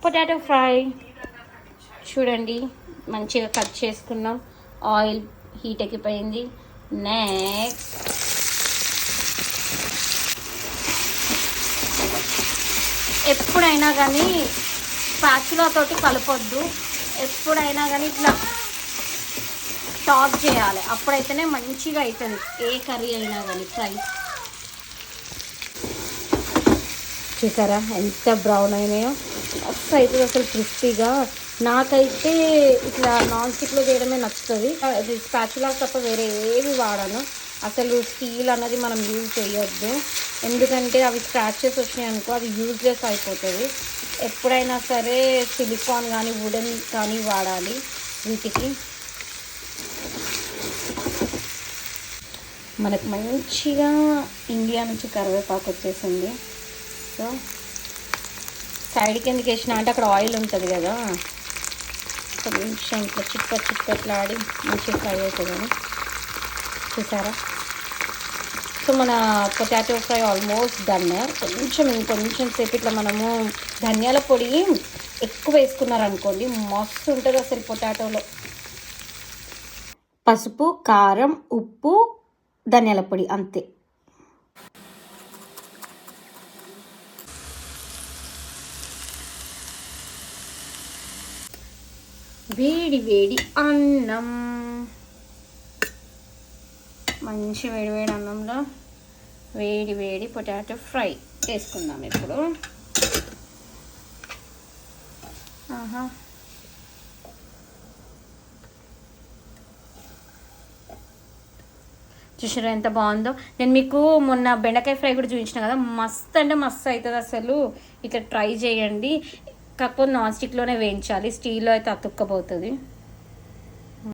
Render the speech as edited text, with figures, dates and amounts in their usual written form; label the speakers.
Speaker 1: Potato fry చూడండి మంచిగా cut చేసుకున్నాం. Oil heat ఎక్కిపోయింది. నెక్స్ట్ ఎప్పుడైనా కానీ స్పాచులా తోటి కలపొద్దు. ఎప్పుడైనా కానీ ఇట్లా టాప్ చేయాలి, అప్పుడైతేనే మంచిగా అవుతుంది ఏ కర్రీ అయినా కానీ. ఫ్రై చూసారా ఎంత బ్రౌన్ అయినాయో, మస్తు అవుతుంది అసలు క్రిస్పీగా. నాకైతే ఇట్లా నాన్ స్టిక్లో చేయడమే నచ్చుతుంది. అది స్పాచులా తప్ప వేరే ఏవి వాడను. అసలు స్టీల్ అన్నది మనం యూజ్ చేయొద్దు, ఎందుకంటే అవి స్క్రాచెస్ వచ్చినాయి అనుకో అది యూజ్లెస్ అయిపోతుంది. ఎప్పుడైనా సరే సిలికాన్ కానీ వుడెన్ కానీ వాడాలి వీటికి. మనకు మంచిగా ఇండియా నుంచి కరివేపాకు వచ్చేసింది. సో సైడ్కి ఎందుకు వేసిన అంటే అక్కడ ఆయిల్ ఉంటుంది కదా, కొంచెం ఇట్లా చిక్కట్లాడి మంచిగా ఫ్రై అవుతుందని. చూసారా? సో మన పొటాటో ఫ్రై ఆల్మోస్ట్ డన్. ఇంకొంచెం సేపు ఇట్లా మనము ధనియాల పొడి ఎక్కువ వేసుకున్నారనుకోండి మస్తు ఉంటుంది అసలు పొటాటోలో. పసుపు, కారం, ఉప్పు, ధనియాల పొడి అంతే. వేడి వేడి అన్నం, మంచి వేడి వేడి అన్నంలో వేడి వేడి పొటాటో ఫ్రై వేసుకుందాం ఇప్పుడు. ఆహా, చూసారా ఎంత బాగుందో. నేను మీకు మొన్న బెండకాయ ఫ్రై కూడా చూపించిన కదా, మస్తు అంటే మస్తు అవుతుంది అసలు. ఇట్లా ట్రై చేయండి, కాకపోతే నాన్ స్టిక్లోనే వేయించాలి, స్టీల్లో అయితే అతుక్కపోతుంది.